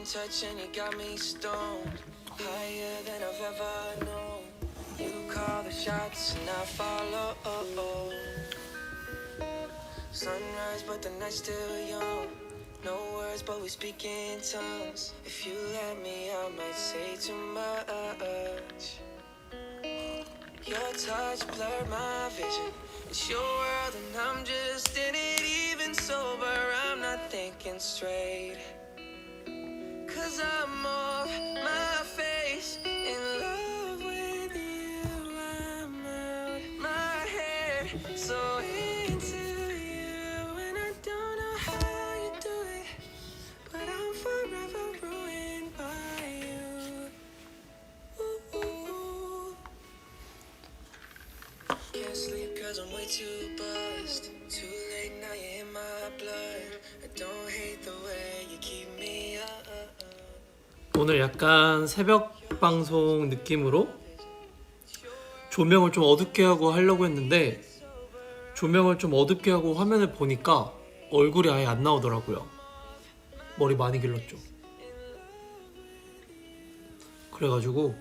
touch and you got me stoned. Higher than I've ever known. You call the shots and I follow. Sunrise, but the night's still young. No words, but we speak in tongues. If you let me, I might say too much. Your touch blurred my vision. It's your world and I'm just in it. Even sober, I'm not thinking straight. Cause I'm off my face, in love with you. I'm out my head, so into you. And I don't know how you do it, but I'm forever ruined by you. Ooh. Can't sleep cause I'm way too buzzed. Too late now, you're in my blood. I don't hate the way you keep me up. 오늘 약간 새벽 방송 느낌으로 조명을 좀 어둡게 하고 하려고 했는데 조명을 좀 어둡게 하고 화면을 보니까 얼굴이 아예 안 나오더라고요. 머리 많이 길렀죠. 그래가지고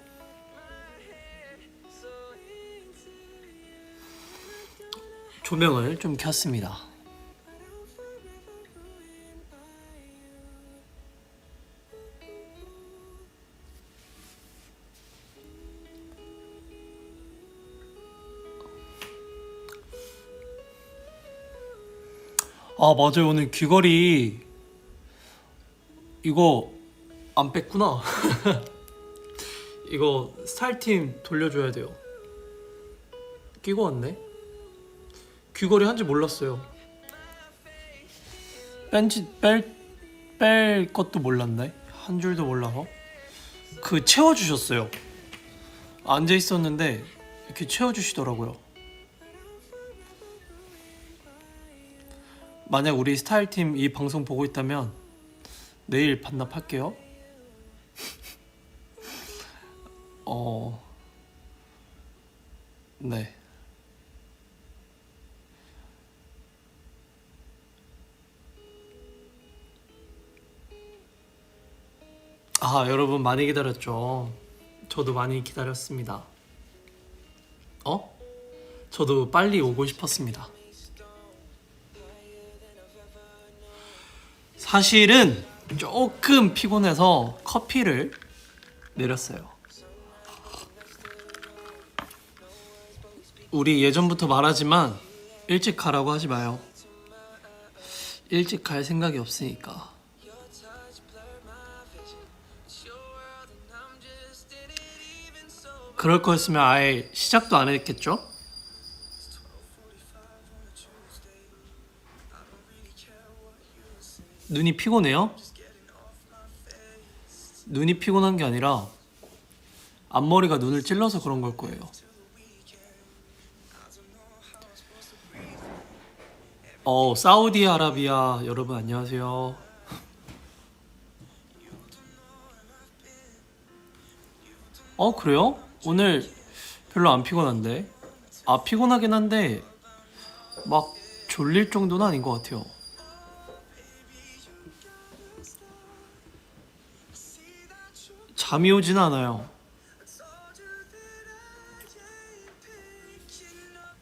조명을 좀 켰습니다. 아 맞아요, 오늘 귀걸이 이거 안 뺐구나. 이거 스타일팀 돌려줘야 돼요. 끼고 왔네. 귀걸이 한지 몰랐어요. 뺄 것도 몰랐네. 한 줄도 몰라서 그 채워주셨어요. 앉아 있었는데 이렇게 채워주시더라고요. 만약 우리 스타일팀 이 방송 보고 있다면 내일 반납할게요. 네. 아, 여러분 많이 기다렸죠. 저도 많이 기다렸습니다. 저도 빨리 오고 싶었습니다. 사실은 조금 피곤해서 커피를 내렸어요. 우리 예전부터 말하지만 일찍 가라고 하지 마요. 일찍 갈 생각이 없으니까. 그럴 거였으면 아예 시작도 안 했겠죠? 눈이 피곤해요? 눈이 피곤한 게 아니라 앞머리가 눈을 찔러서 그런 걸 거예요. 사우디아라비아 여러분 안녕하세요. 그래요? 오늘 별로 안 피곤한데? 피곤하긴 한데 막 졸릴 정도는 아닌 것 같아요. 잠이 오진 않아요.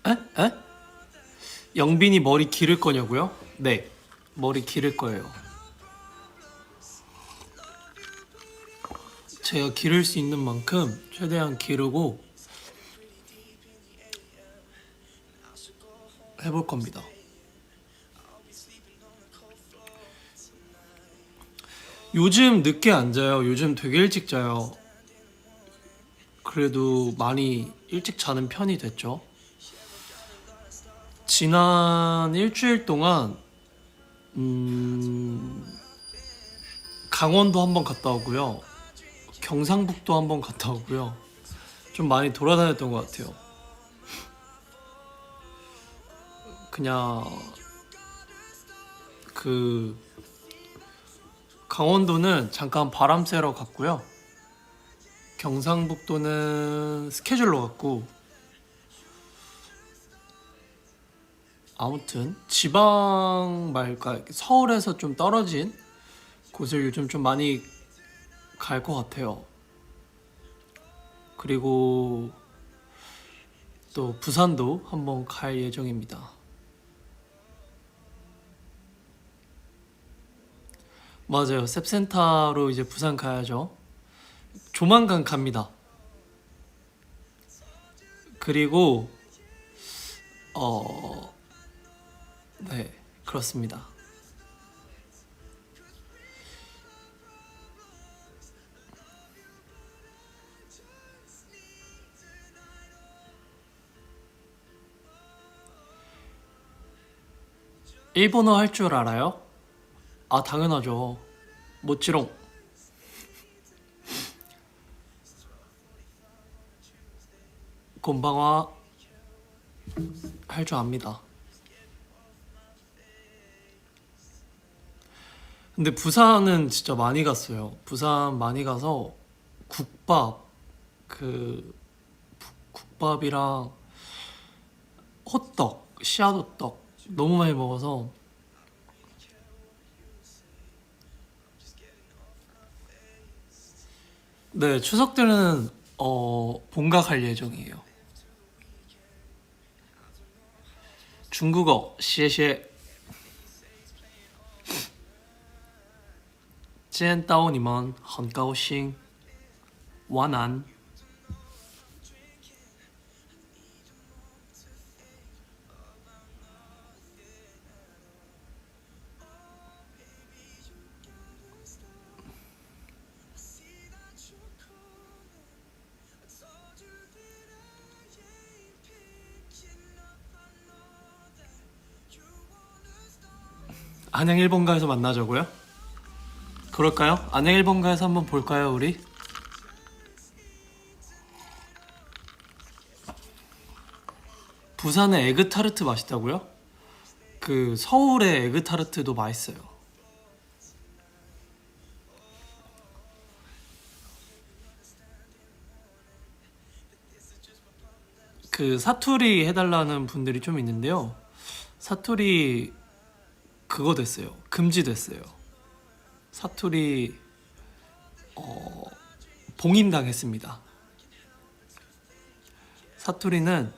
에? 영빈이 머리 기를 거냐고요? 네, 머리 기를 거예요. 제가 기를 수 있는 만큼 최대한 기르고 해볼 겁니다. 요즘 늦게 안 자요. 요즘 되게 일찍 자요. 그래도 많이 일찍 자는 편이 됐죠. 지난 일주일 동안 강원도 한번 갔다 오고요. 경상북도 한번 갔다 오고요. 좀 많이 돌아다녔던 것 같아요. 그냥 강원도는 잠깐 바람 쐬러 갔고요. 경상북도는 스케줄로 갔고, 아무튼 지방 말까 서울에서 좀 떨어진 곳을 요즘 좀 많이 갈 것 같아요. 그리고 또 부산도 한번 갈 예정입니다. 맞아요. 셉센터로 이제 부산 가야죠. 조만간 갑니다. 그리고 어, 네, 그렇습니다. 일본어 할 줄 알아요? 아, 당연하죠. 모찌롱. 곤방와 할 줄 압니다. 근데 부산은 진짜 많이 갔어요. 부산 많이 가서 국밥, 그 국밥이랑 호떡, 씨앗호떡 너무 많이 먹어서. 네, 추석 때는 본가 갈 예정이에요. 중국어, 시에시에. 见到你们很高兴。晚安。 안양 1번가에서 만나자고요? 그럴까요? 안양 1번가에서 한번 볼까요, 우리? 부산의 에그타르트 맛있다고요? 그 서울의 에그타르트도 맛있어요. 그 사투리 해달라는 분들이 좀 있는데요. 사투리 그거 됐어요. 금지됐어요. 사투리 봉인당했습니다. 사투리는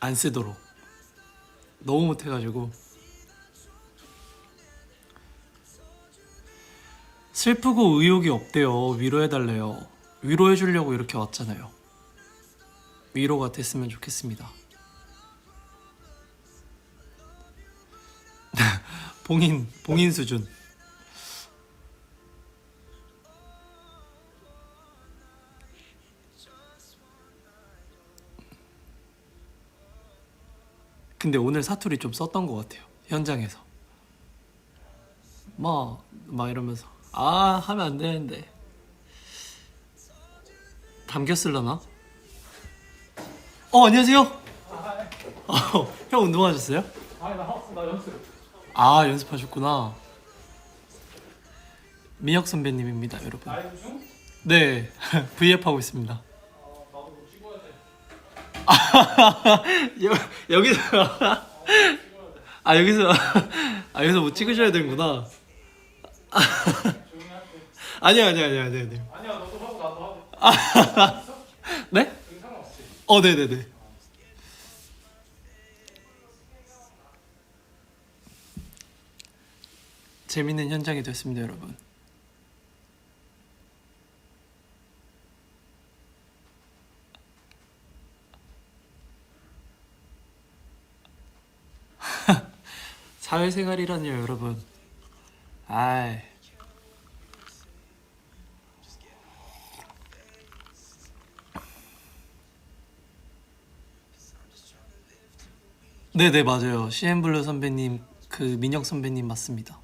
안 쓰도록. 너무 못해가지고. 슬프고 의욕이 없대요. 위로해달래요. 위로해주려고 이렇게 왔잖아요. 위로가 됐으면 좋겠습니다. 봉인 수준. 근데 오늘 사투리 좀 썼던 것 같아요. 현장에서. 막 이러면서. 아, 하면 안 되는데. 담겼을라나? 안녕하세요. 형 운동하셨어요? 나 연습. 아, 연습하셨구나. 민혁 선배님입니다, 여러분. 라이브 중? 네, V앱 하고 있습니다. 나도 뭐 찍어야 돼. 여기서 찍어야 돼. 여기서 뭐 찍으셔야 되는구나. 조용히 할게. 아니야. 아니야, 너도 하고 나도 하고. 네? 상관없지. 네네네. 재밌는 현장이 됐습니다, 여러분. 사회생활이라니요, 여러분. 아이. 네네, 맞아요. CN블루 선배님, 그 민혁 선배님 맞습니다.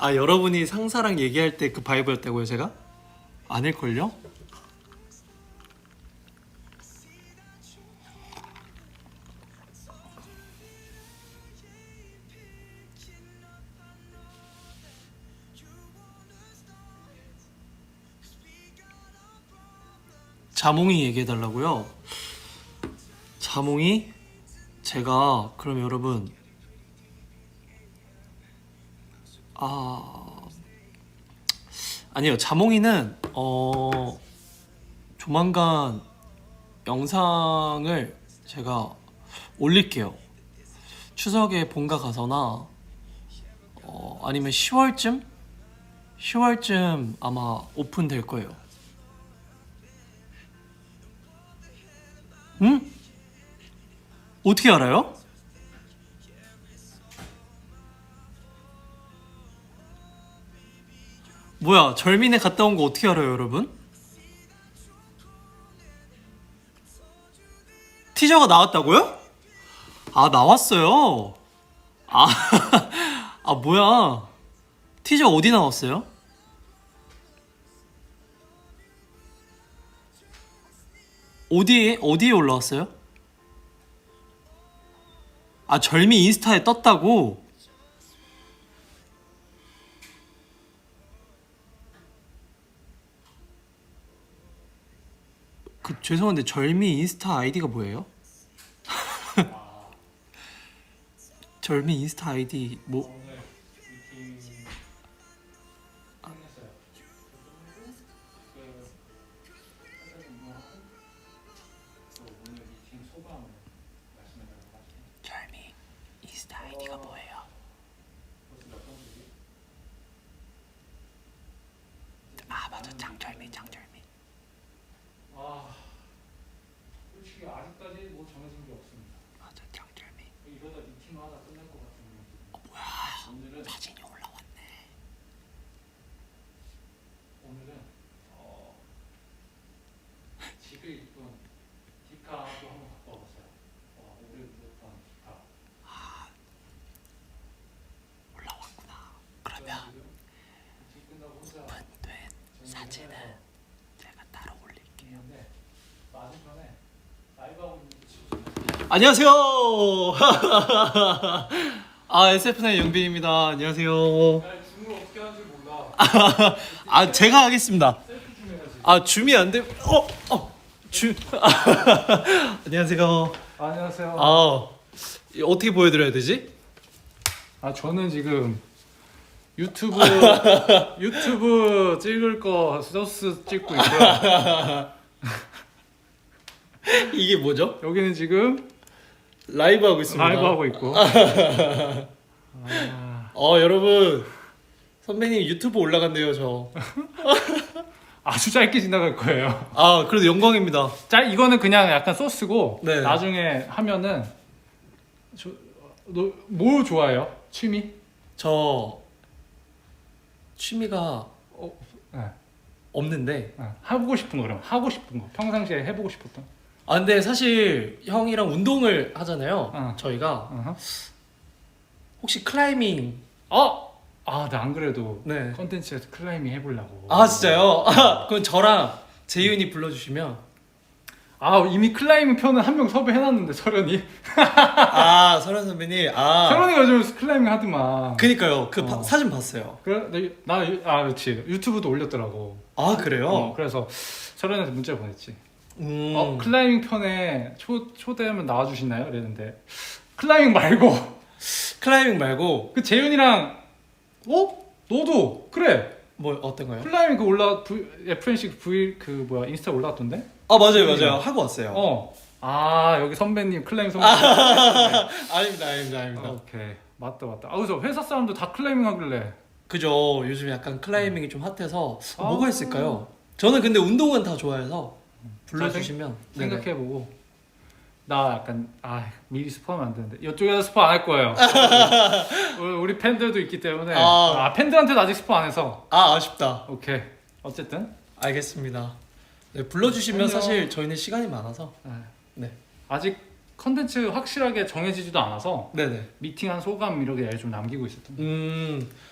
아, 여러분이 상사랑 얘기할 때 그 바이브였다고요, 제가? 아닐걸요? 자몽이 얘기해달라고요? 자몽이? 제가 그럼 여러분 아니요, 자몽이는 조만간 영상을 제가 올릴게요. 추석에 본가 가서나 아니면 10월쯤 아마 오픈될 거예요. 응? 어떻게 알아요? 뭐야, 절민에 갔다 온 거 어떻게 알아요, 여러분? 티저가 나왔다고요? 아, 나왔어요. 아, 아 뭐야? 티저 어디 나왔어요? 어디에 올라왔어요? 아, 절미 인스타에 떴다고? 죄송한데 절미 인스타 아이디가 뭐예요? 절미 인스타 아이디 뭐? 오늘 미팅 끝냈어요. 그 회사 근무하고 또 오늘 미팅 소감을 말씀해달라고 하시네요. 절미 인스타 아이디가 뭐예요? 벌써 몇 번째지? 아 맞아, 장절미. 아, 솔직히 아직까지 뭐 정해진 게 없습니다. 맞아, 장절미. 이러다 미팅을 하다 끝날 것 같은데. 뭐야? 오늘은 사진이 올라왔네. 집에 입은 디카도 한번 갖고 와봤어요. 오늘 입었던 디카. 올라왔구나. 그러면 지금 미팅 끝나고 혼자 오픈된 사진은 제가 따로 올릴게요. 있는데 맞은편에 라이브 하고 있는 친구. 안녕하세요. 아, SF9 영빈입니다. 안녕하세요. 야, 줌을 어떻게 하는지 몰라. 아, 제가 하겠습니다. 셀프 좀 해야지. 아, 줌이 안 돼. 줌. 안녕하세요. 안녕하세요. 어떻게 보여드려야 되지? 저는 지금 유튜브 찍을 거 소스 찍고 있고요. 이게 뭐죠? 여기는 지금 라이브 하고 있습니다. 라이브 하고 있고. 여러분, 선배님 유튜브 올라간대요, 저. 아주 짧게 지나갈 거예요. 아, 그래도 영광입니다. 이거는 그냥 약간 소스고 네. 나중에 하면은 너 뭐 좋아해요? 취미? 저 취미가 네. 없는데. 하고 싶은 거 그럼 하고 싶은 거 평상시에 해보고 싶었던. 근데 사실 형이랑 운동을 하잖아요. 저희가 어허. 혹시 클라이밍? 나 안 그래도 네. 컨텐츠에서 클라이밍 해보려고. 아, 진짜요? 그럼 저랑 재윤이 불러주시면. 이미 클라이밍 편은 한 명 섭외해놨는데 설현이. 설현 선배님. 설현이가 요즘 클라이밍 하더만. 그니까요. 사진 봤어요. 그래? 그렇지. 유튜브도 올렸더라고. 아, 그래요? 그래서 설현이한테 문자를 보냈지. 음. 클라이밍 편에 초대하면 나와주시나요? 이랬는데 클라이밍 말고 클라이밍 말고. 그 재윤이랑 너도 그래 뭐 어떤 거요? 클라이밍 FNC 인스타 올라왔던데? 맞아요. 하고 왔어요. 여기 선배님 클라이밍 선배님. 아닙니다. 오케이 맞다. 그래서 회사 사람들 다 클라이밍 하길래. 그죠. 요즘 약간 클라이밍이 좀 핫해서 뭐가 있을까요? 저는 근데 운동은 다 좋아해서 불러주시면 생각해보고. 나 약간 미리 스포하면 안 되는데 이쪽에서 스포 안 할 거예요. 우리 팬들도 있기 때문에 팬들한테도 아직 스포 안 해서. 아쉽다. 오케이. 어쨌든 알겠습니다. 네, 불러주시면 안녕. 사실 저희는 시간이 많아서. 네. 아직 컨텐츠 확실하게 정해지지도 않아서 네네. 미팅한 소감 이렇게 좀 남기고 있었던 거야.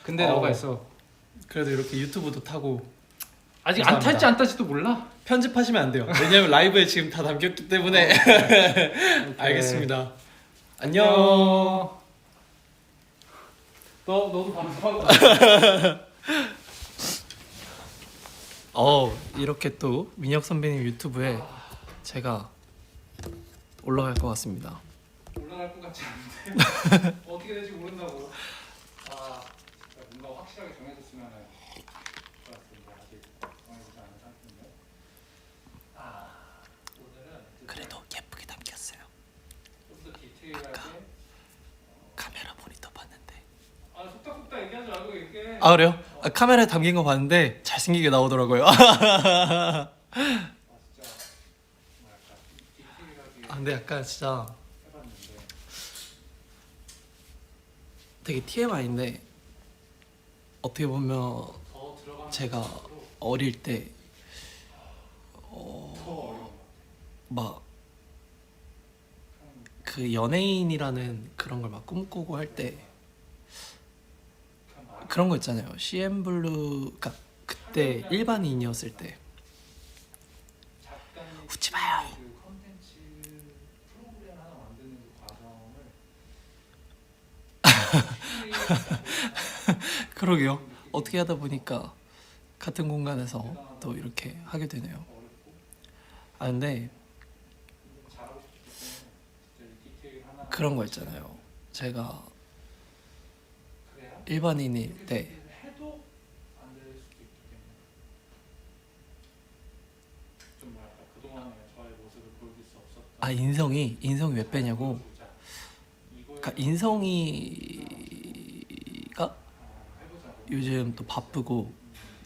근데 어. 너가 있어. 그래도 이렇게 유튜브도 타고 아직 감사합니다. 안 탈지 안 탈지도 몰라. 편집하시면 안 돼요. 왜냐면 라이브에 지금 다 담겼기 때문에. 알겠습니다. 안녕. 너도 방송하고. 이렇게 또 민혁 선배님 유튜브에 제가 올라갈 것 같습니다. 올라갈 것 같지 않은데 어떻게 될지 모른다고. 뭔가 확실하게 정해졌으면 좋았을 텐데 아직 정해지지 않은 상태인데. 오늘은 그래도 예쁘게 담겼어요. 좀 더 디테일하게. 카메라 모니터 봤는데. 속닥속닥 얘기하지 말고 이렇게. 그래요? 카메라에 담긴 거 봤는데 잘생기게 나오더라고요. 진짜 뭐랄까 디테일하게 근데 약간 진짜 해봤는데. 되게 TMI인데 어떻게 보면 더 들어가면 제가 갈수록 어릴 때 더 어려운 것 막 그 연예인이라는 그런 걸 막 꿈꾸고 할 때 같아. 그냥 그런 거 있잖아요. CN블루 그러니까 그때 일반인이었을 때 작가님 웃지 마요. 그 컨텐츠 프로그램 하나 만드는 그 과정을 그러게요. 어떻게 하다 보니까 같은 공간에서 또 이렇게 하게 되네요. 어렵고 근데 잘하고 싶기 때문에 진짜 이 디테일 하나 그런 거 있잖아요. 제가 그래야 일반인일 때 해도 안 될 수도 있기 때문에 좀 뭐랄까 그동안의 저의 모습을 보여줄 수 없었던 인성이 왜 빼냐고. 그러니까 인성이가 요즘 또 바쁘고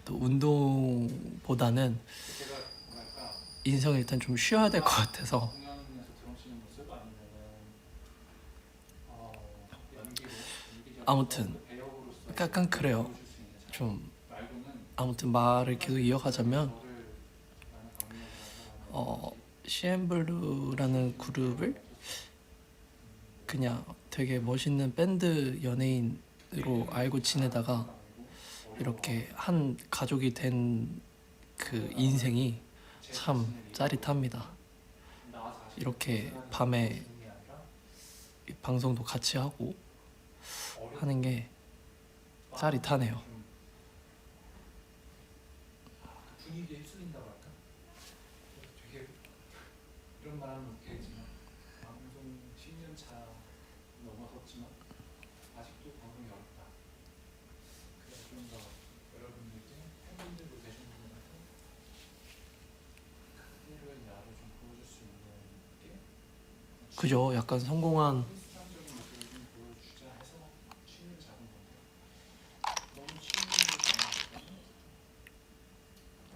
또 운동보다는 제가 뭐랄까 인성이 일단 좀 쉬어야 될 것 같아서 공연에서 드럼치는 모습 아니면은 연기적인 아무튼 배역으로서 약간 그래요. 보여줄 수 있는 자리 좀 말고는 아무튼 말을 계속 이어가자면 저를 많은 강요하고 CN블루라는 그룹을 그냥 되게 멋있는 밴드 연예인으로 알고 지내다가 이렇게 한 가족이 된 그 인생이 참 짜릿합니다. 이렇게 밤에 이 방송도 같이 하고 하는 게 짜릿하네요. 분위기에 휩쓸린다고 할까? 되게 이런 말하면 웃기겠지만 방송 10년 차 넘어섰지만 아직도 방송이 어렵다. 그래서 좀 더 여러분들께 팬분들도 되신 분들한테 그대로의 나를 좀 보여줄 수 있는 게 그죠? 약간 성공한 일상적인 모습을 좀 보여주자 해서 취미를 잡은 건데 너무 취미를 잡는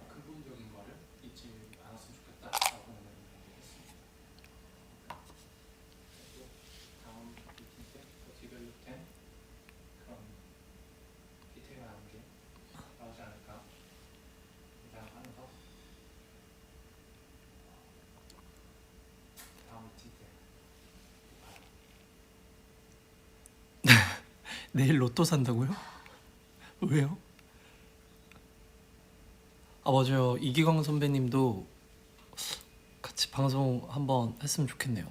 근본적인 거를 잊지 않았으면 좋겠다라고 오늘 얘기했습니다. 또 다음 미팅 때더 디벨롭된 그런 디테일한 게 나오지 않을까 기대하면서 다음 미팅 때 내일 로또 산다고요? 왜요? 맞아요. 이기광 선배님도 같이 방송 한번 했으면 좋겠네요.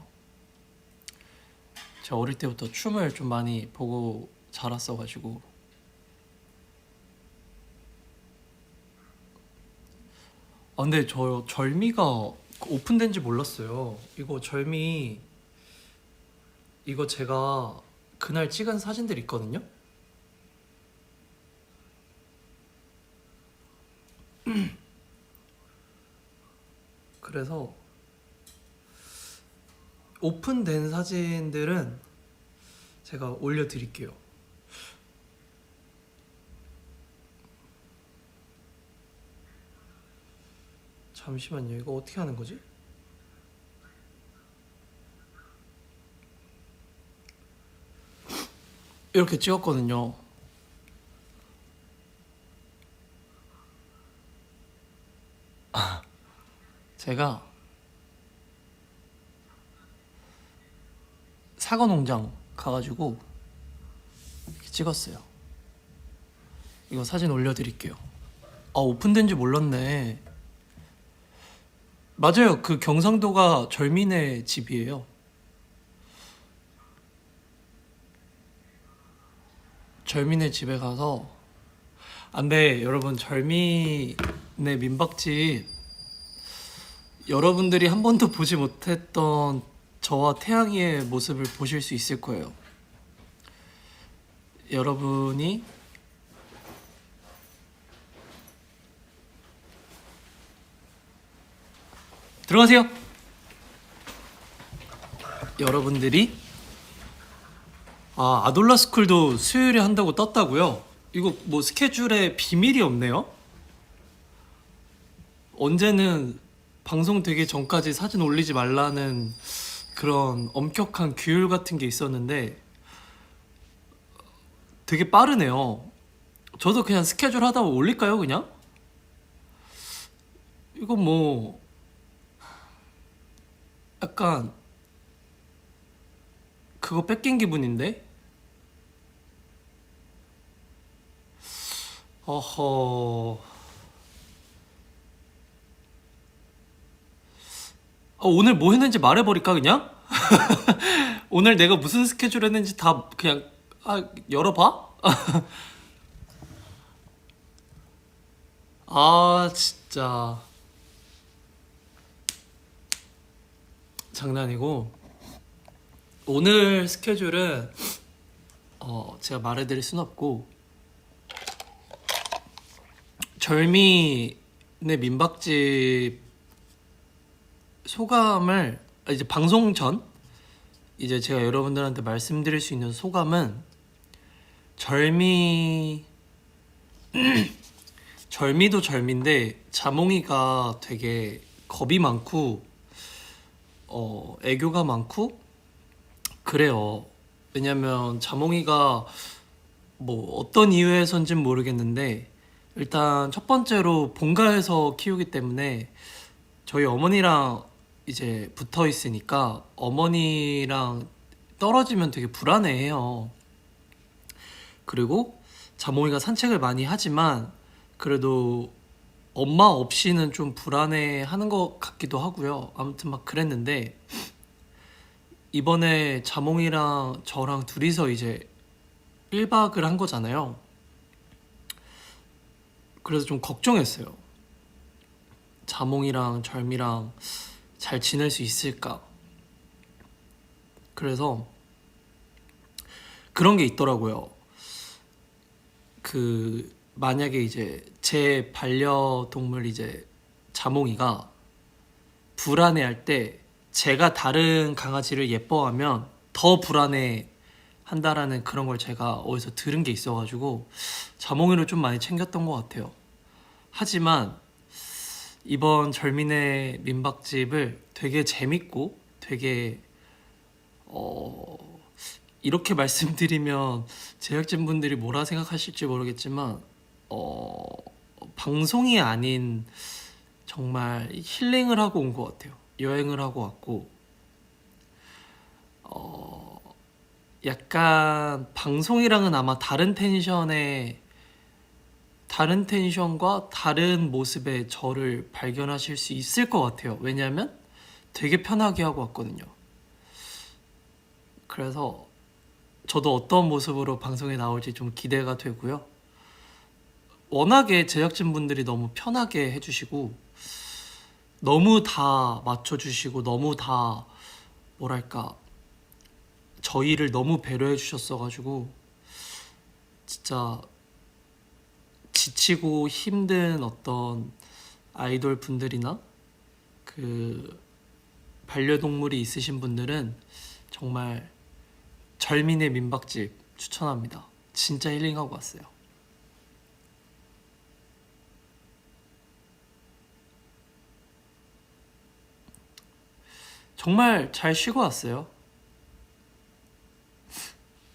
제가 어릴 때부터 춤을 좀 많이 보고 자랐어가지고 근데 저 절미가 오픈된지 몰랐어요. 이거 절미 이거 제가 그날 찍은 사진들 있거든요. 그래서 오픈된 사진들은 제가 올려드릴게요. 잠시만요. 이거 어떻게 하는 거지? 이렇게 찍었거든요. 제가 사과 농장 가가지고 이렇게 찍었어요. 이거 사진 올려드릴게요. 오픈된지 몰랐네. 맞아요. 그 경상도가 절민의 집이에요. 절민의 집에 가서 네, 여러분 절미 네, 민박집 여러분들이 한 번도 보지 못했던 저와 태양이의 모습을 보실 수 있을 거예요. 여러분이 들어가세요. 여러분들이 아돌라 스쿨도 수요일에 한다고 떴다고요? 이거 뭐 스케줄에 비밀이 없네요? 언제는 방송 되기 전까지 사진 올리지 말라는 그런 엄격한 규율 같은 게 있었는데 되게 빠르네요. 저도 그냥 스케줄 하다가 올릴까요, 그냥? 이거 뭐 약간 그거 뺏긴 기분인데? 어허. 오늘 뭐 했는지 말해버릴까 그냥? 오늘 내가 무슨 스케줄 했는지 다 그냥 열어봐? 진짜 장난이고 오늘 스케줄은 제가 말해드릴 순 없고 절미네 민박집 소감을 이제 방송 전 이제 제가 여러분들한테 말씀드릴 수 있는 소감은 절미도 절미인데 자몽이가 되게 겁이 많고 애교가 많고 그래요. 왜냐면 자몽이가 뭐 어떤 이유에선진 모르겠는데 일단 첫 번째로 본가에서 키우기 때문에 저희 어머니랑 이제 붙어 있으니까 어머니랑 떨어지면 되게 불안해해요. 그리고 자몽이가 산책을 많이 하지만 그래도 엄마 없이는 좀 불안해하는 것 같기도 하고요. 아무튼 막 그랬는데 이번에 자몽이랑 저랑 둘이서 이제 1박을 한 거잖아요. 그래서 좀 걱정했어요. 자몽이랑 절미랑 잘 지낼 수 있을까? 그래서 그런 게 있더라고요. 만약에 이제 제 반려동물 이제 자몽이가 불안해할 때 제가 다른 강아지를 예뻐하면 더 불안해 한다라는 그런 걸 제가 어디서 들은 게 있어가지고 자몽이를 좀 많이 챙겼던 것 같아요. 하지만 이번 절민의 민박집을 되게 재밌고 되게 이렇게 말씀드리면 제작진분들이 뭐라 생각하실지 모르겠지만 방송이 아닌 정말 힐링을 하고 온 것 같아요. 여행을 하고 왔고 약간 방송이랑은 아마 다른 텐션과 다른 모습의 저를 발견하실 수 있을 것 같아요. 왜냐하면 되게 편하게 하고 왔거든요. 그래서 저도 어떤 모습으로 방송에 나올지 좀 기대가 되고요. 워낙에 제작진분들이 너무 편하게 해주시고 너무 다 맞춰주시고 너무 다 뭐랄까 저희를 너무 배려해 주셨어가지고 진짜 지치고 힘든 어떤 아이돌 분들이나 반려동물이 있으신 분들은 정말 절민의 민박집 추천합니다. 진짜 힐링하고 왔어요. 정말 잘 쉬고 왔어요.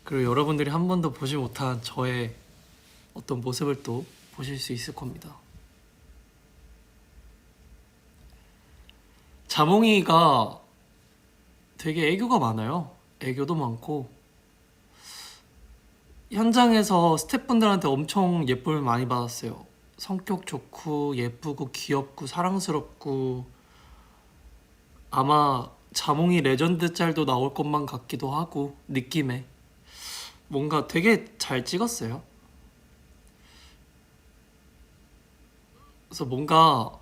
그리고 여러분들이 한 번도 보지 못한 저의 어떤 모습을 또 보실 수 있을 겁니다. 자몽이가 되게 애교가 많아요. 애교도 많고 현장에서 스태프분들한테 엄청 예쁨을 많이 받았어요. 성격 좋고 예쁘고 귀엽고 사랑스럽고 아마 자몽이 레전드 짤도 나올 것만 같기도 하고 느낌에 뭔가 되게 잘 찍었어요. 그래서 뭔가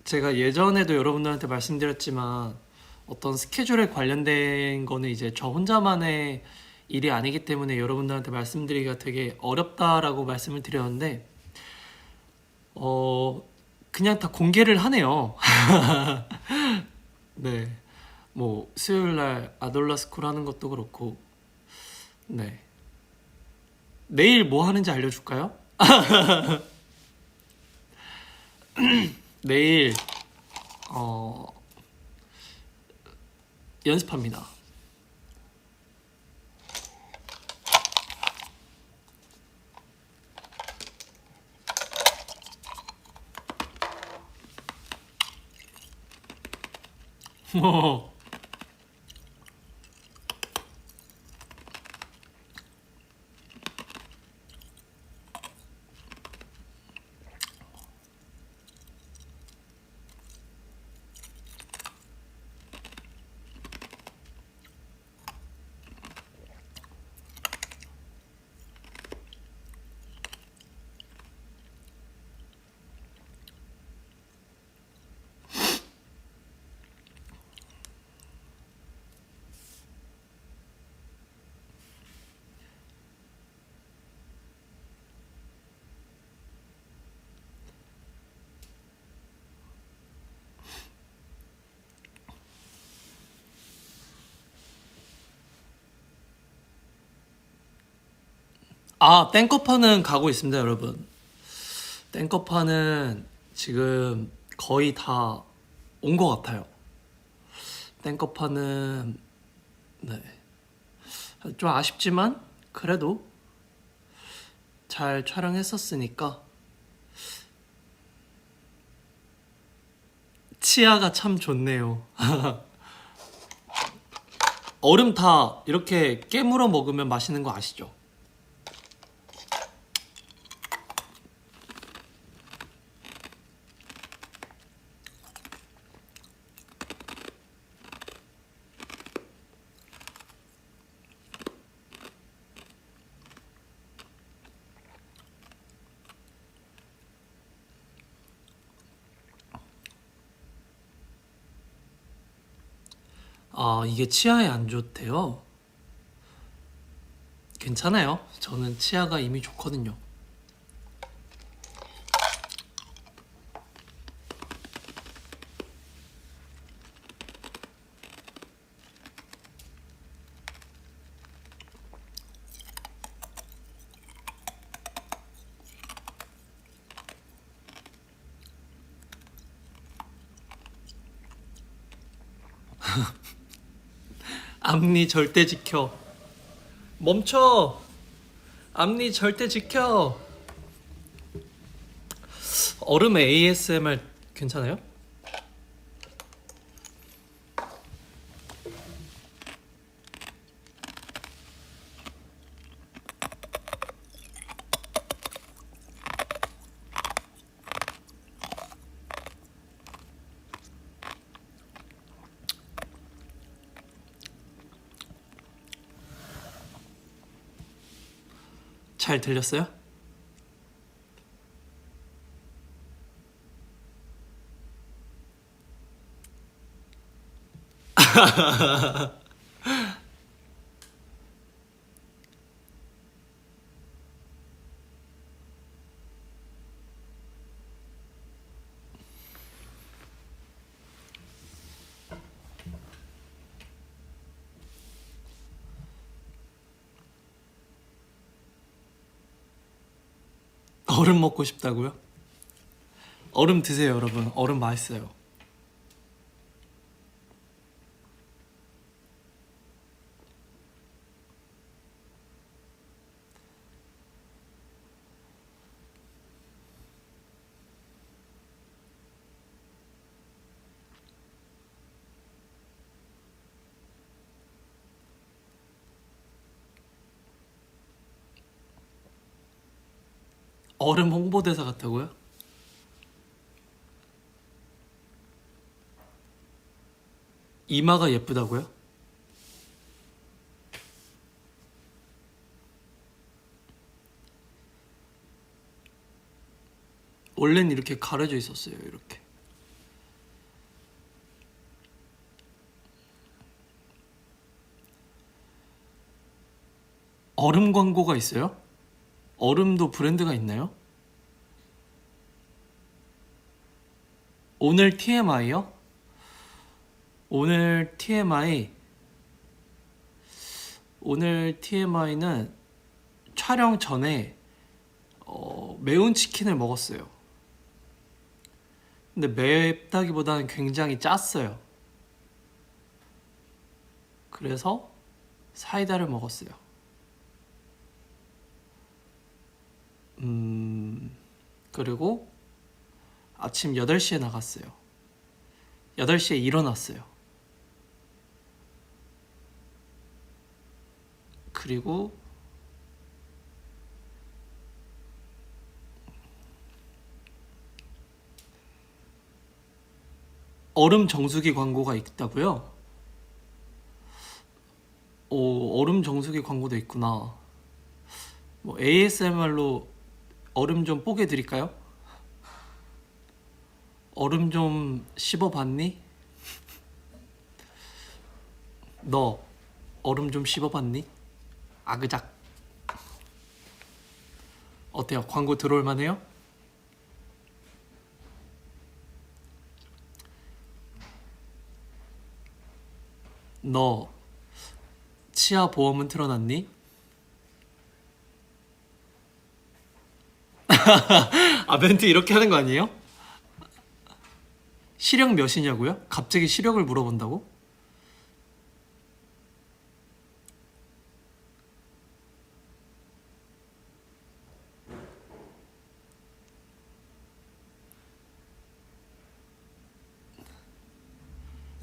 제가 예전에도 여러분들한테 말씀드렸지만 어떤 스케줄에 관련된 거는 이제 저 혼자만의 일이 아니기 때문에 여러분들한테 말씀드리기가 되게 어렵다라고 말씀을 드렸는데 그냥 다 공개를 하네요. 네, 뭐 수요일 날 아돌라스쿨 하는 것도 그렇고, 네, 내일 뭐 하는지 알려줄까요? 내일 연습합니다. 아, 땡커파는 가고 있습니다, 여러분. 땡커파는 지금 거의 다 온 것 같아요. 땡커파는 네, 좀 아쉽지만 그래도 잘 촬영했었으니까 치아가 참 좋네요. 얼음 다 이렇게 깨물어 먹으면 맛있는 거 아시죠? 아, 이게 치아에 안 좋대요. 괜찮아요. 저는 치아가 이미 좋거든요. 앞니 절대 지켜. 멈춰. 앞니 절대 지켜. 얼음 ASMR 괜찮아요? 잘 들렸어요? 얼음 먹고 싶다고요? 얼음 드세요, 여러분. 얼음 맛있어요. 얼음 홍보대사 같다고요? 이마가 예쁘다고요? 원래는 이렇게 가려져 있었어요. 이렇게. 얼음 광고가 있어요? 얼음도 브랜드가 있나요? 오늘 TMI요? 오늘 TMI는 촬영 전에 매운 치킨을 먹었어요. 근데 맵다기보다는 굉장히 짰어요. 그래서 사이다를 먹었어요. 그리고 아침 8시에 나갔어요. 8시에 일어났어요. 그리고 얼음 정수기 광고가 있다고요? 오, 얼음 정수기 광고도 있구나. 뭐 ASMR로 얼음 좀 뽀개 드릴까요? 얼음 좀 씹어봤니? 너 얼음 좀 씹어봤니? 아그작. 어때요? 광고 들어올 만해요? 너 치아 보험은 틀어놨니? 아, 멘트 이렇게 하는 거 아니에요? 시력 몇이냐고요? 갑자기 시력을 물어본다고?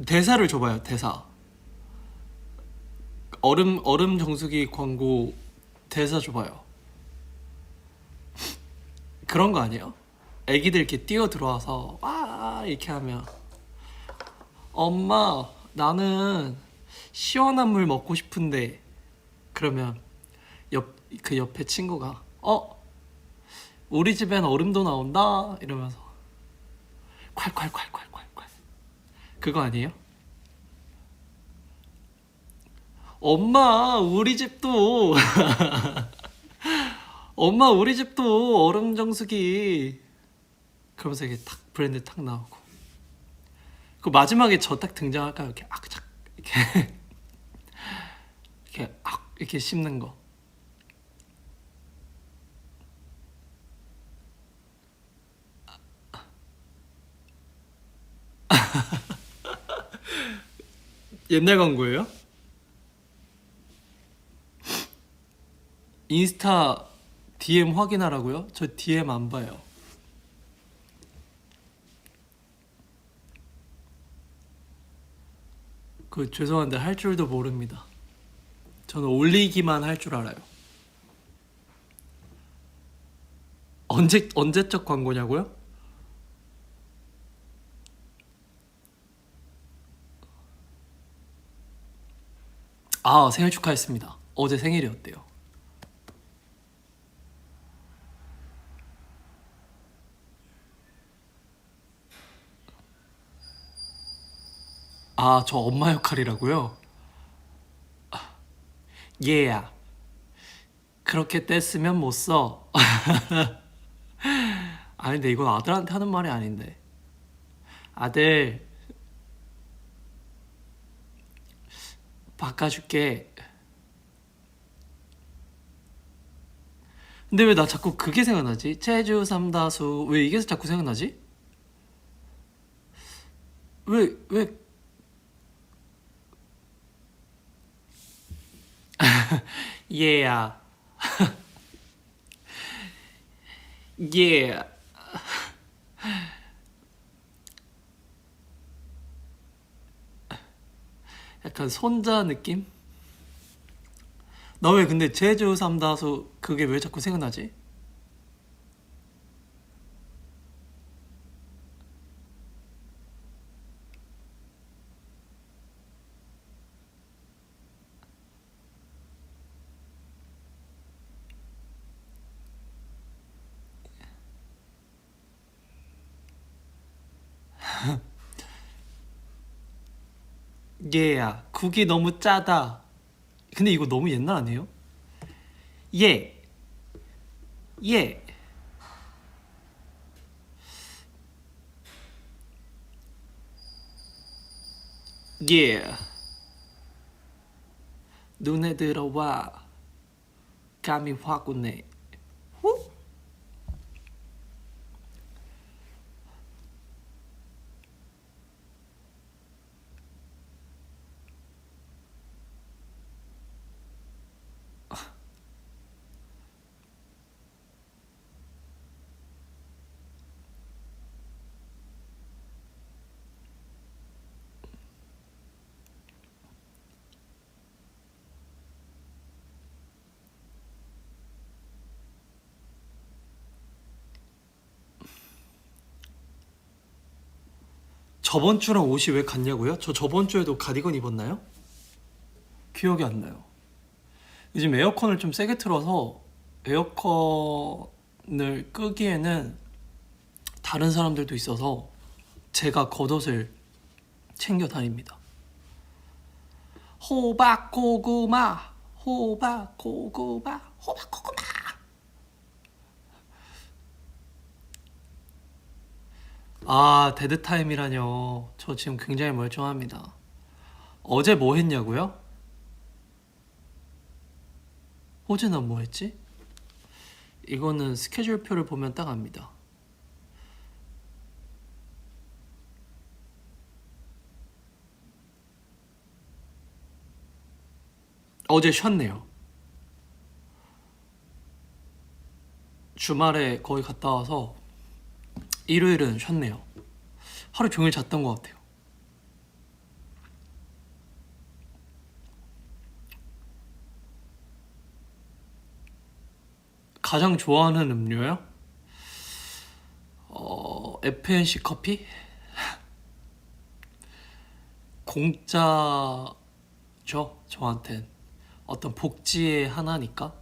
대사를 줘봐요. 대사. 얼음 정수기 광고 대사 줘봐요. 그런 거 아니에요? 애기들 이렇게 뛰어 들어와서 와 이렇게 하면 엄마 나는 시원한 물 먹고 싶은데 그러면 그 옆에 친구가 우리 집엔 얼음도 나온다 이러면서 콸콸콸콸콸콸 그거 아니에요? 엄마 우리 집도 엄마 우리 집도 얼음 정수기 그러면서 이게 탁 브랜드 탁 나오고 그 마지막에 저 딱 등장할까요? 이렇게 악착 이렇게 이렇게 이렇게 씹는 거. 옛날 광고예요? 인스타 DM 확인하라고요? 저 DM 안 봐요. 그 죄송한데 할 줄도 모릅니다. 저는 올리기만 할 줄 알아요. 언제적 광고냐고요? 아, 생일 축하했습니다. 어제 생일이었대요. 아, 저 엄마 역할이라고요? 얘야, 그렇게 뗐으면 못 써. 아니, 근데 이건 아들한테 하는 말이 아닌데. 아들, 바꿔줄게. 근데 왜 나 자꾸 그게 생각나지? 제주 삼다수 왜 이게 자꾸 생각나지? 왜 얘야 얘 약간 손자 느낌? 나 왜 근데 제주 삼다수 그게 왜 자꾸 생각나지? 얘야 국이 너무 짜다. 근데 이거 너무 옛날 아니에요? 예. 예. 예. 눈에 들어와. 감이 확 오네. 후? 저번 주랑 옷이 왜 같냐고요? 저 저번 주에도 가디건 입었나요? 기억이 안 나요. 요즘 에어컨을 좀 세게 틀어서 에어컨을 끄기에는 다른 사람들도 있어서 제가 겉옷을 챙겨 다닙니다. 호박 고구마, 호박 고구마, 호박 고구마. 아, 데드 타임이라뇨. 저 지금 굉장히 멀쩡합니다. 어제 뭐 했냐고요? 어제는 뭐 했지? 이거는 스케줄표를 보면 딱 압니다. 어제 쉬었네요. 주말에 거의 갔다 와서 일요일은 쉬었네요. 하루 종일 잤던 것 같아요. 가장 좋아하는 음료요? FNC 커피? 공짜죠, 저한텐. 어떤 복지의 하나니까.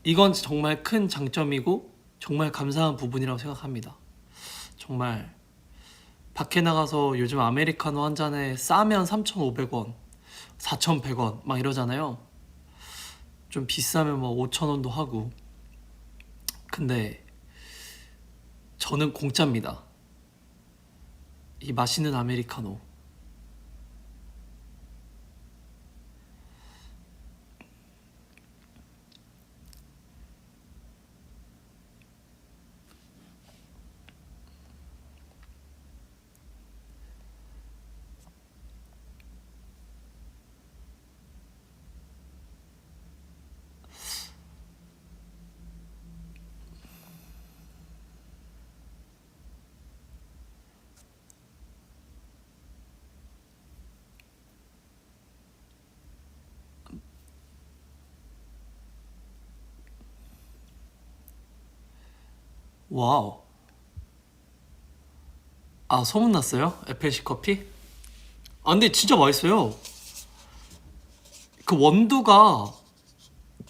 이건 정말 큰 장점이고 정말 감사한 부분이라고 생각합니다. 정말 밖에 나가서 요즘 아메리카노 한 잔에 싸면 3,500원, 4,100원 막 이러잖아요. 좀 비싸면 뭐 5,000원도 하고. 근데 저는 공짜입니다. 이 맛있는 아메리카노. 와우. 아, 소문났어요? FNC 커피? 아, 근데 진짜 맛있어요. 그 원두가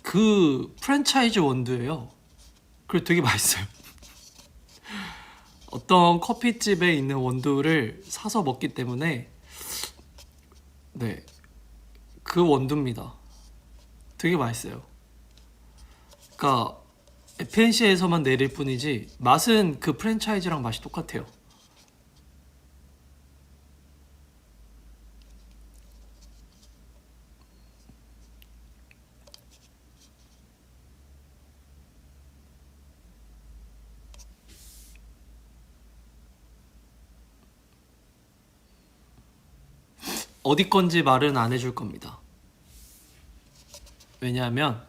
그 프랜차이즈 원두예요. 그리고 되게 맛있어요. 어떤 커피집에 있는 원두를 사서 먹기 때문에 네, 그 원두입니다. 되게 맛있어요. 그러니까 FNC에서만 내릴 뿐이지 맛은 그 프랜차이즈랑 맛이 똑같아요. 어디 건지 말은 안 해줄 겁니다. 왜냐하면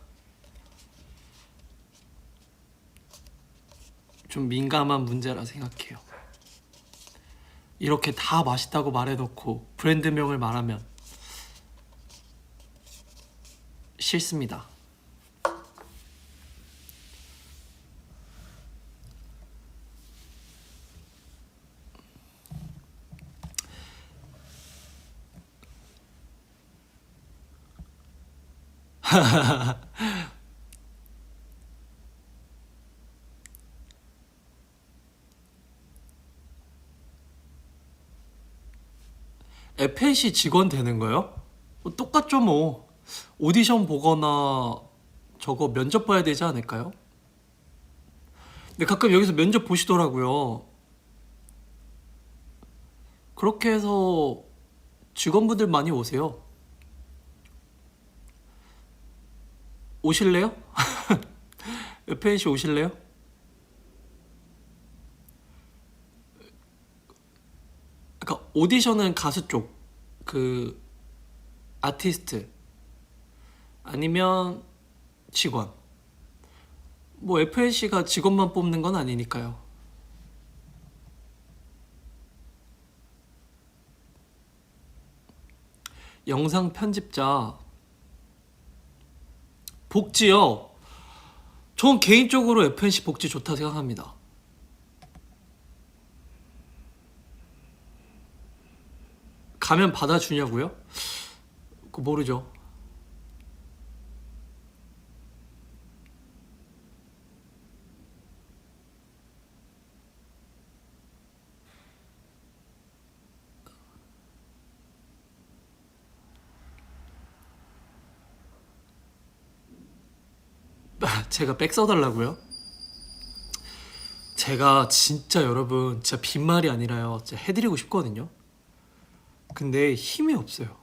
좀 민감한 문제라 생각해요. 이렇게 다 맛있다고 말해놓고 브랜드명을 말하면 싫습니다. FNC 직원 되는 거예요? 똑같죠 뭐. 오디션 보거나 저거 면접 봐야 되지 않을까요? 근데 가끔 여기서 면접 보시더라고요. 그렇게 해서 직원분들 많이 오세요. 오실래요? FNC 오실래요? 그러니까 오디션은 가수 쪽, 그 아티스트 아니면 직원. 뭐 FNC가 직원만 뽑는 건 아니니까요. 영상 편집자 복지요. 전 개인적으로 FNC 복지 좋다 생각합니다. 가면 받아주냐고요? 그거 모르죠. 제가 백 써달라고요? 제가 진짜 여러분 진짜 빈말이 아니라요, 진짜 해드리고 싶거든요. 근데 힘이 없어요.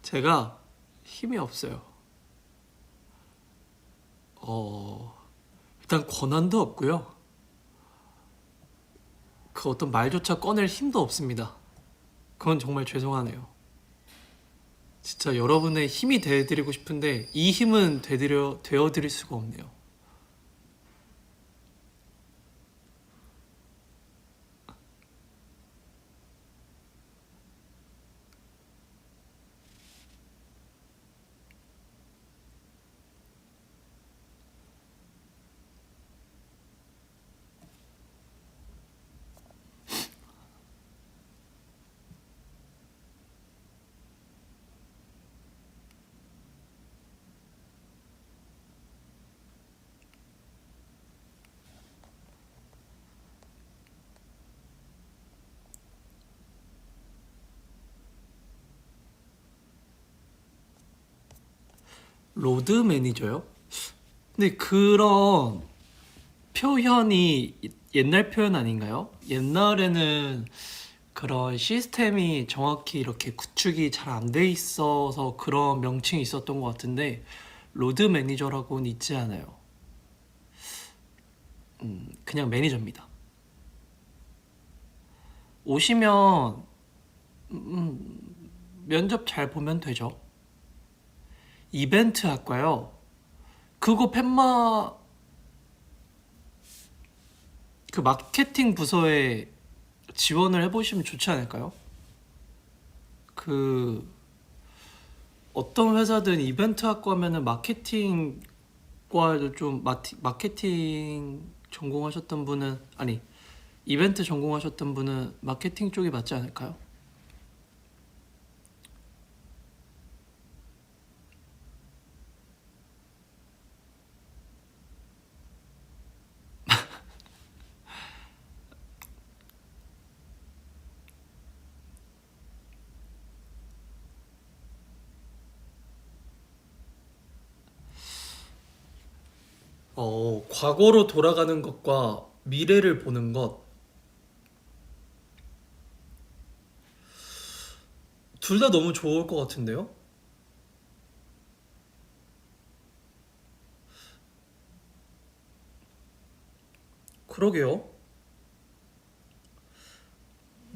제가 힘이 없어요. 일단 권한도 없고요. 그 어떤 말조차 꺼낼 힘도 없습니다. 그건 정말 죄송하네요. 진짜 여러분의 힘이 되어드리고 싶은데 이 힘은 되어드릴 수가 없네요. 로드 매니저요? 근데 그런 표현이 옛날 표현 아닌가요? 옛날에는 그런 시스템이 정확히 이렇게 구축이 잘 안 돼 있어서 그런 명칭이 있었던 것 같은데 로드 매니저라고는 있지 않아요. 그냥 매니저입니다. 오시면 면접 잘 보면 되죠. 이벤트 학과요. 그거 펜마 그 마케팅 부서에 지원을 해보시면 좋지 않을까요? 그 어떤 회사든 이벤트 학과면은 마케팅과도 좀 마케팅 전공하셨던 분은 아니 이벤트 전공하셨던 분은 마케팅 쪽이 맞지 않을까요? 과거로 돌아가는 것과 미래를 보는 것, 둘 다 너무 좋을 것 같은데요? 그러게요.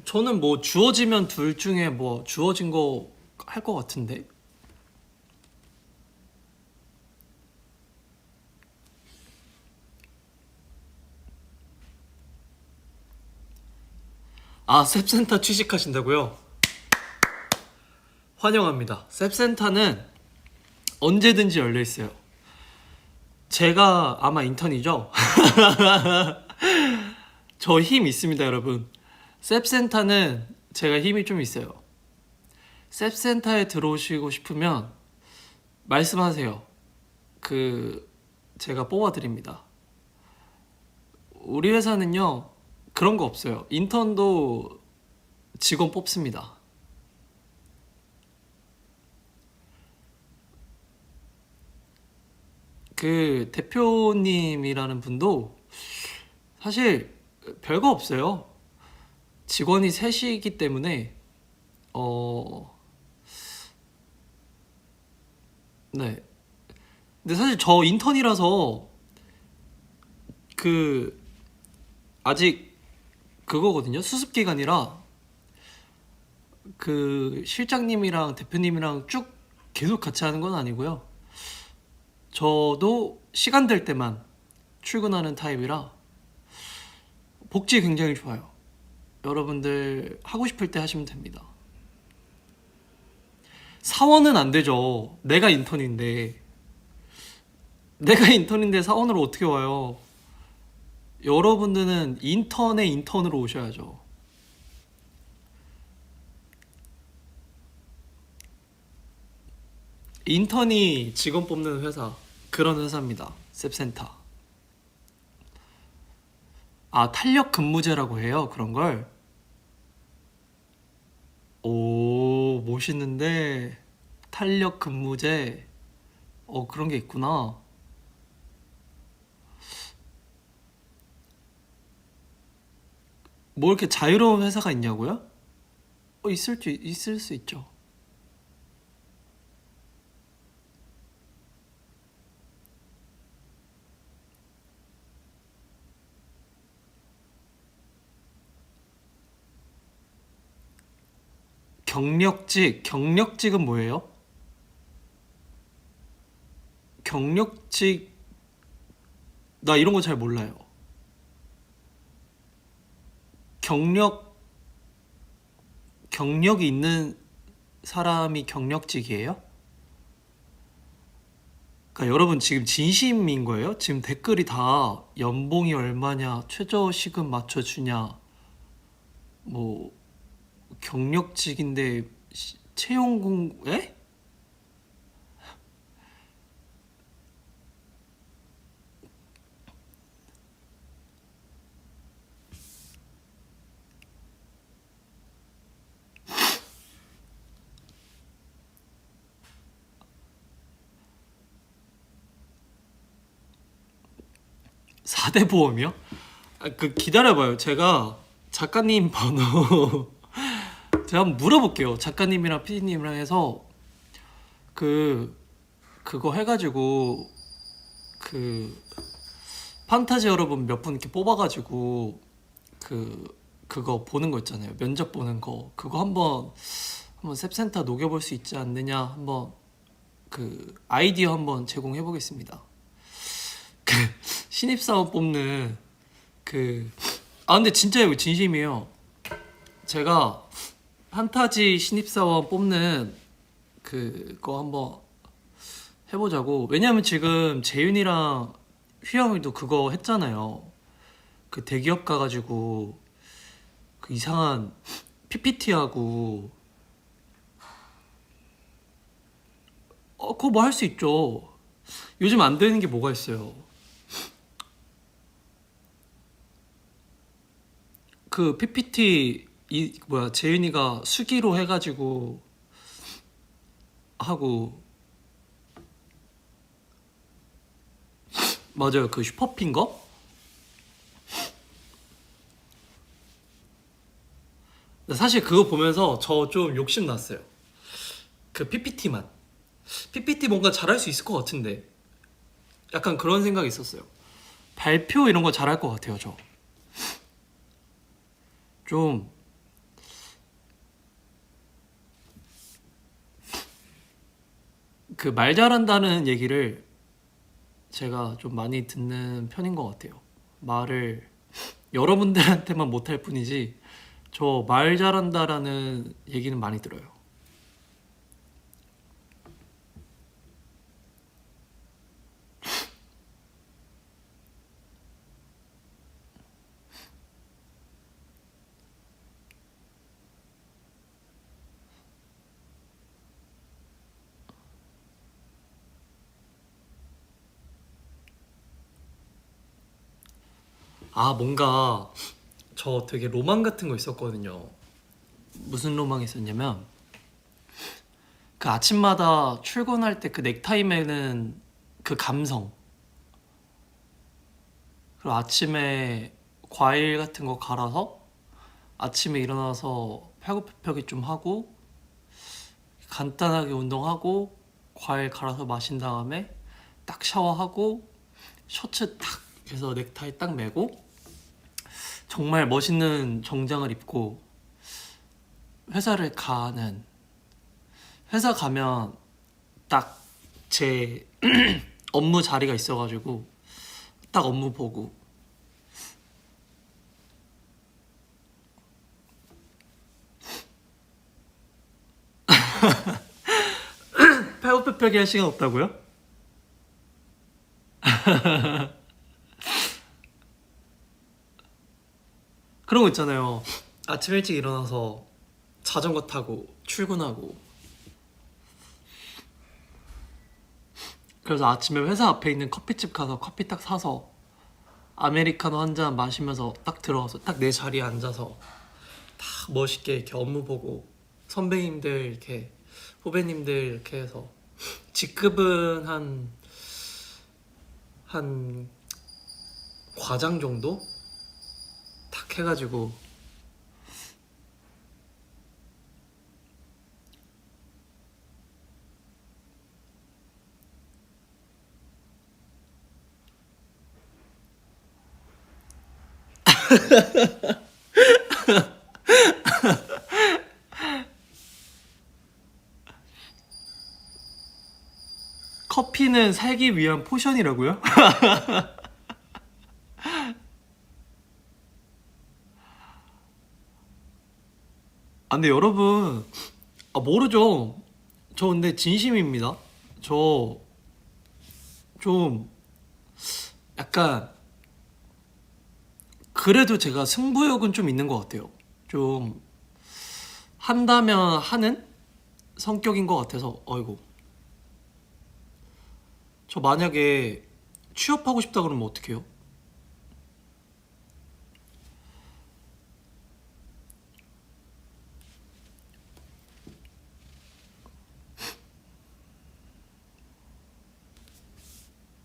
저는 뭐 주어지면 둘 중에 뭐 주어진 거 할 것 같은데. 아, 셉센터 취직하신다고요? 환영합니다. 셉센터는 언제든지 열려 있어요. 제가 아마 인턴이죠? 저 힘 있습니다, 여러분. 셉센터는 제가 힘이 좀 있어요. 셉센터에 들어오시고 싶으면 말씀하세요. 제가 뽑아드립니다. 우리 회사는요, 그런 거 없어요. 인턴도 직원 뽑습니다. 그 대표님이라는 분도 사실 별거 없어요. 직원이 셋이기 때문에 네. 근데 사실 저 인턴이라서 그 아직 그거거든요. 수습 기간이라 그 실장님이랑 대표님이랑 쭉 계속 같이 하는 건 아니고요. 저도 시간 될 때만 출근하는 타입이라 복지 굉장히 좋아요. 여러분들 하고 싶을 때 하시면 됩니다. 사원은 안 되죠. 내가 인턴인데 사원으로 어떻게 와요? 여러분들은 인턴의 인턴으로 오셔야죠. 인턴이 직원 뽑는 회사, 그런 회사입니다. 셉센터. 아, 탄력 근무제라고 해요. 그런 걸. 오, 멋있는데. 탄력 근무제. 그런 게 있구나. 뭐 이렇게 자유로운 회사가 있냐고요? 있을 수 있죠. 경력직은 뭐예요? 경력직, 나 이런 거 잘 몰라요. 경력이 있는 사람이 경력직이에요? 그러니까 여러분 지금 진심인 거예요? 지금 댓글이 다 연봉이 얼마냐, 최저시급 맞춰주냐, 뭐 경력직인데 채용공, 에? 사대 보험이요? 그 기다려봐요. 제가 작가님 번호 제가 한번 물어볼게요. 작가님이랑 PD님이랑 해서 그거 해가지고 그 판타지 여러분 몇 분 이렇게 뽑아가지고 그거 보는 거 있잖아요. 면접 보는 거 그거 한번 셉센터 녹여볼 수 있지 않느냐 한번 그 아이디어 한번 제공해 보겠습니다. 그 신입사원 뽑는 근데 진짜 이거 진심이에요. 제가 판타지 신입사원 뽑는 그거 한번 해보자고. 왜냐면 지금 재윤이랑 휘영이도 그거 했잖아요. 그 대기업 가가지고 그 이상한 PPT하고 그거 뭐 할 수 있죠. 요즘 안 되는 게 뭐가 있어요. 그 PPT 재윤이가 수기로 해가지고 하고 맞아요. 그 슈퍼핑거? 사실 그거 보면서 저 좀 욕심 났어요. 그 PPT만 PPT 뭔가 잘할 수 있을 것 같은데 약간 그런 생각이 있었어요. 발표 이런 거 잘할 것 같아요. 저 좀 그 말 잘한다는 얘기를 제가 좀 많이 듣는 편인 것 같아요. 말을 여러분들한테만 못할 뿐이지 저 말 잘한다라는 얘기는 많이 들어요. 뭔가 저 되게 로망 같은 거 있었거든요. 무슨 로망이 있었냐면 그 아침마다 출근할 때 그 넥타이 매는 그 감성, 그리고 아침에 과일 같은 거 갈아서 아침에 일어나서 팔굽혀펴기 좀 하고 간단하게 운동하고 과일 갈아서 마신 다음에 딱 샤워하고 셔츠 딱 해서 넥타이 딱 매고 정말 멋있는 정장을 입고 회사를 가는, 회사 가면 딱 제 업무 자리가 있어가지고 딱 업무 보고 팔굽혀펴기 할 시간 없다고요? 그런 거 있잖아요. 아침 일찍 일어나서 자전거 타고 출근하고, 그래서 아침에 회사 앞에 있는 커피집 가서 커피 딱 사서 아메리카노 한 잔 마시면서 딱 들어가서 딱 내 자리에 앉아서 딱 멋있게 이렇게 업무 보고 선배님들 이렇게 후배님들 이렇게 해서 직급은 한 과장 정도 딱 해가지고 커피는 살기 위한 포션이라고요? 아 근데 여러분, 아 모르죠. 저 근데 진심입니다. 저 좀 약간 그래도 제가 승부욕은 좀 있는 것 같아요. 좀 한다면 하는 성격인 것 같아서. 어이구, 저 만약에 취업하고 싶다 그러면 어떡해요?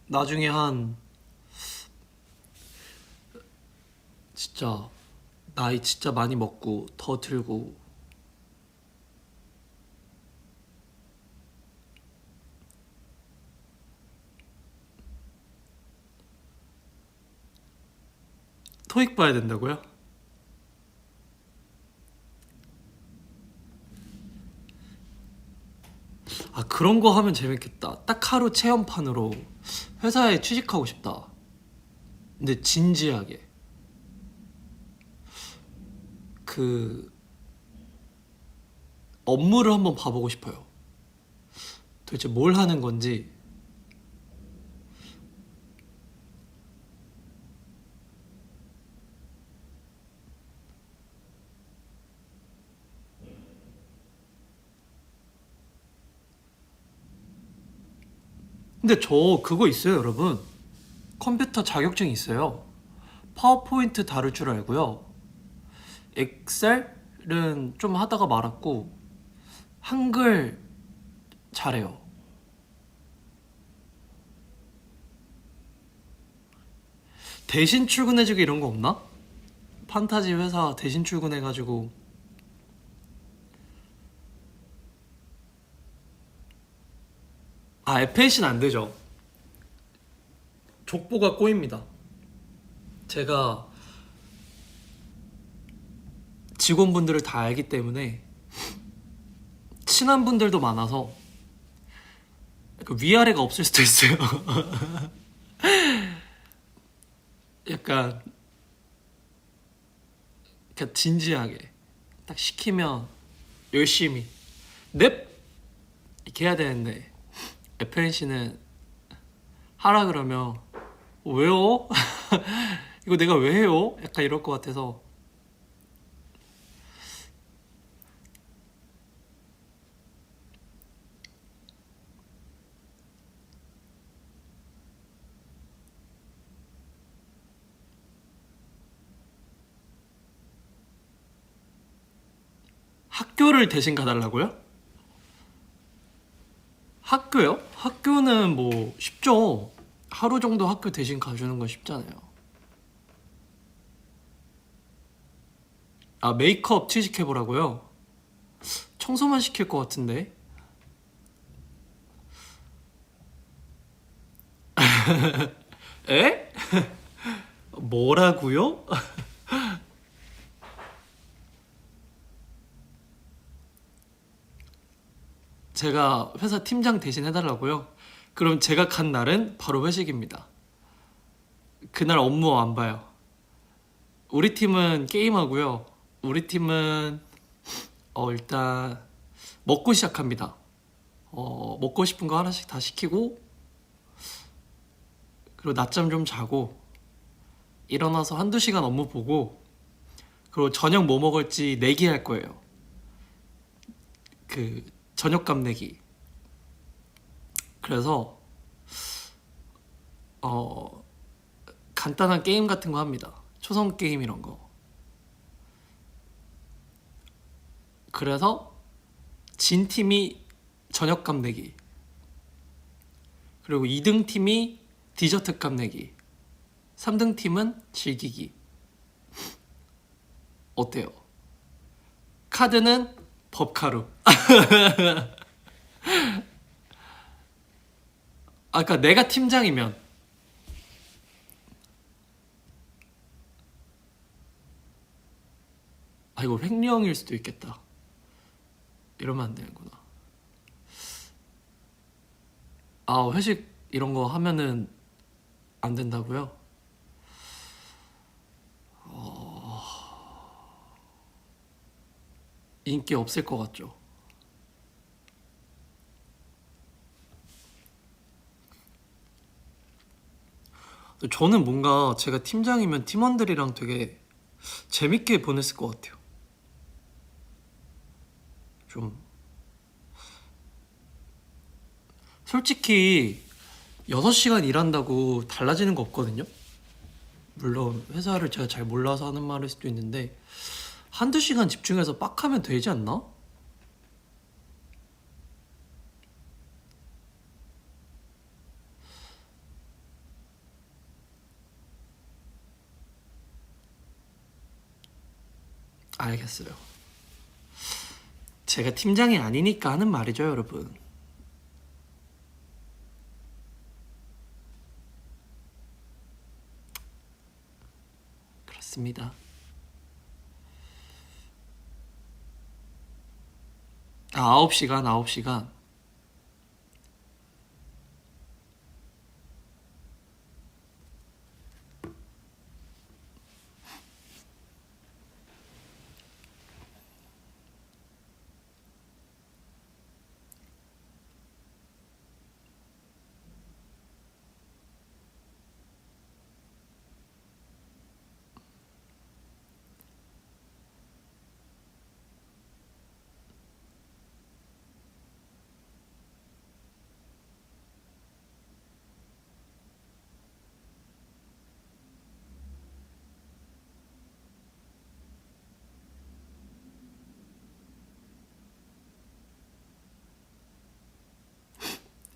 나중에 한 진짜 나이 진짜 많이 먹고 더 들고 토익 봐야 된다고요? 아 그런 거 하면 재밌겠다. 딱 하루 체험판으로 회사에 취직하고 싶다. 근데 진지하게 그 업무를 한번 봐보고 싶어요. 도대체 뭘 하는 건지. 근데 저 그거 있어요, 여러분. 컴퓨터 자격증이 있어요. 파워포인트 다룰 줄 알고요. 엑셀은 좀 하다가 말았고 한글 잘해요. 대신 출근해주기 이런 거 없나? 판타지 회사 대신 출근해가지고. 아 FAC는 안 되죠. 족보가 꼬입니다. 제가 직원분들을 다 알기 때문에 친한 분들도 많아서 위아래가 없을 수도 있어요. 약간 그냥 진지하게 딱 시키면 열심히 넵 이렇게 해야 되는데 FNC는 하라 그러면 왜요? 이거 내가 왜 해요? 약간 이럴 것 같아서. 학교를 대신 가달라고요? 학교요? 학교는 뭐 쉽죠. 하루 정도 학교 대신 가주는 건 쉽잖아요. 아, 메이크업 취직해보라고요? 청소만 시킬 것 같은데. 에? 뭐라고요? 제가 회사 팀장 대신 해달라고요? 그럼 제가 간 날은 바로 회식입니다. 그날 업무 안 봐요. 우리 팀은 게임하고요. 우리 팀은 일단 먹고 시작합니다. 먹고 싶은 거 하나씩 다 시키고, 그리고 낮잠 좀 자고 일어나서 한두 시간 업무 보고, 그리고 저녁 뭐 먹을지 내기할 거예요. 그 저녁값 내기. 그래서 간단한 게임 같은 거 합니다. 초성 게임 이런 거. 그래서 진 팀이 저녁값 내기, 그리고 2등 팀이 디저트 값 내기, 3등 팀은 즐기기. 어때요? 카드는 법카루. 아까 내가 팀장이면 이거 횡령일 수도 있겠다. 이러면 안 되는구나. 회식 이런 거 하면은 안 된다고요? 인기 없을 것 같죠? 저는 뭔가 제가 팀장이면 팀원들이랑 되게 재밌게 보냈을 것 같아요. 좀 솔직히 6시간 일한다고 달라지는 거 없거든요. 물론 회사를 제가 잘 몰라서 하는 말일 수도 있는데 한두 시간 집중해서 빡 하면 되지 않나? 알겠어요. 제가 팀장이 아니니까 하는 말이죠, 여러분. 그렇습니다. 9시간, 9시간.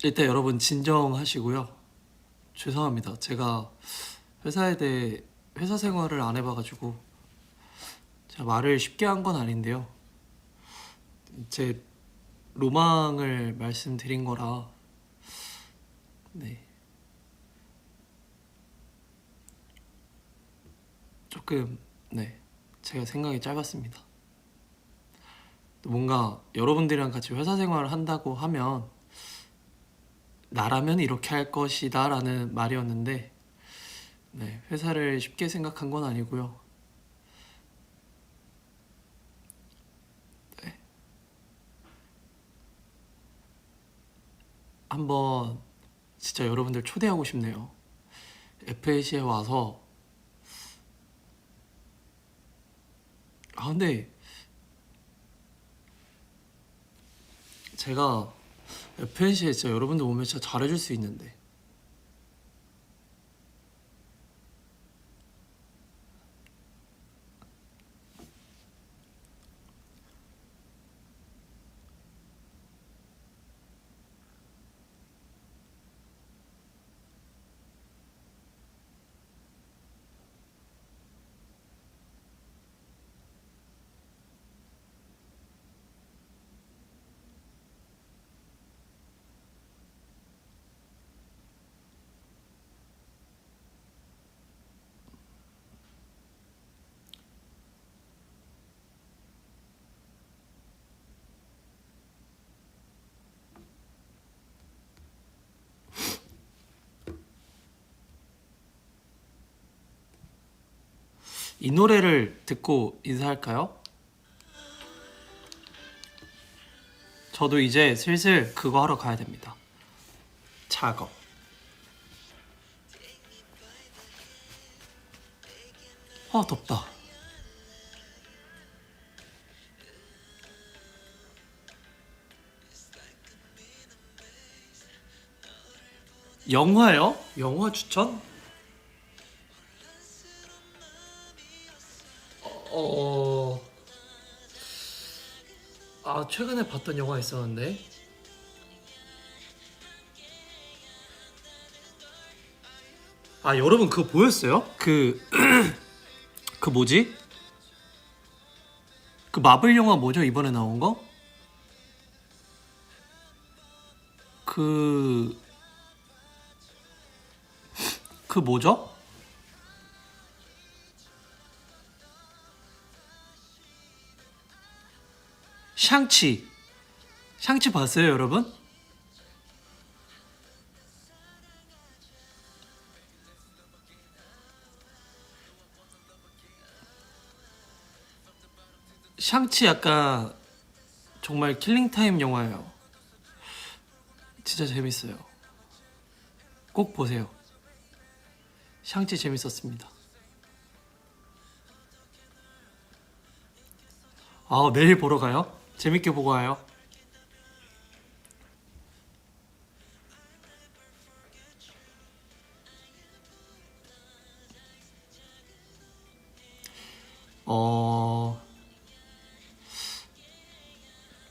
일단 여러분 진정하시고요. 죄송합니다. 제가 회사에 대해 회사 생활을 안 해봐가지고 제가 말을 쉽게 한 건 아닌데요. 제 로망을 말씀드린 거라 네 조금 제가 생각이 짧았습니다. 또 뭔가 여러분들이랑 같이 회사 생활을 한다고 하면 나라면 이렇게 할 것이다 라는 말이었는데 회사를 쉽게 생각한 건 아니고요. 한번 진짜 여러분들 초대하고 싶네요. FAC에 와서. 근데 제가 FNC에 진짜 여러분들 오면 진짜 잘해줄 수 있는데. 이 노래를 듣고 인사할까요? 저도 이제 슬슬 그거 하러 가야 됩니다. 작업. 아, 덥다. 영화요? 영화 추천? 최근에 봤던 영화 있었는데. 여러분 그거 보였어요? 그 뭐지? 그 마블 영화 뭐죠? 이번에 나온 거? 그 뭐죠? 샹치 봤어요, 여러분? 샹치 약간 정말 킬링타임 영화예요. 진짜 재밌어요. 꼭 보세요. 샹치 재밌었습니다. 내일 보러 가요? 재밌게 보고 와요.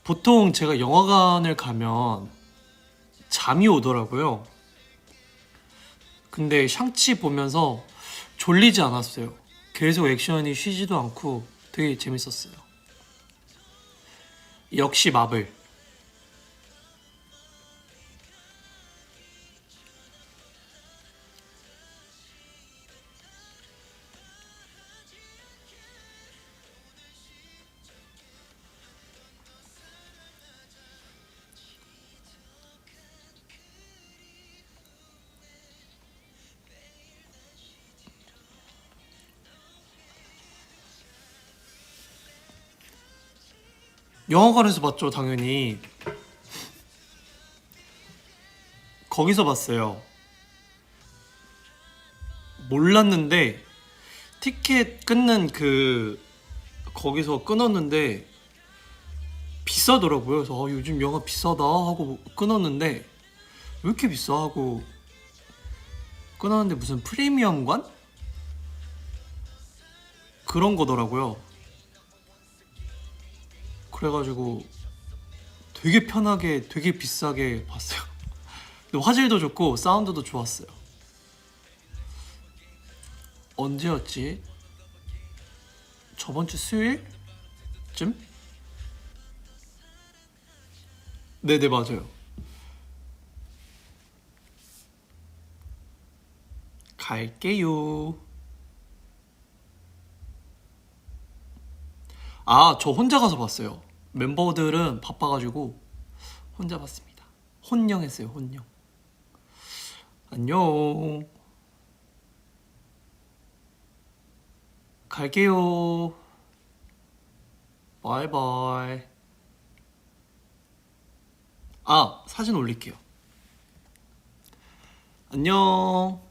보통 제가 영화관을 가면 잠이 오더라고요. 근데 샹치 보면서 졸리지 않았어요. 계속 액션이 쉬지도 않고 되게 재밌었어요. 역시 마블. 영화관에서 봤죠, 당연히. 거기서 봤어요. 몰랐는데 티켓 끊는 거기서 끊었는데 비싸더라고요. 그래서 요즘 영화 비싸다 하고 끊었는데 왜 이렇게 비싸 하고 끊었는데 무슨 프리미엄관? 그런 거더라고요. 그래가지고 되게 편하게 되게 비싸게 봤어요. 근데 화질도 좋고 사운드도 좋았어요. 언제였지? 저번 주 수요일쯤? 네네, 맞아요. 갈게요. 저 혼자 가서 봤어요. 멤버들은 바빠가지고 혼자 봤습니다. 혼영했어요, 혼영. 안녕. 갈게요. 바이바이. 사진 올릴게요. 안녕.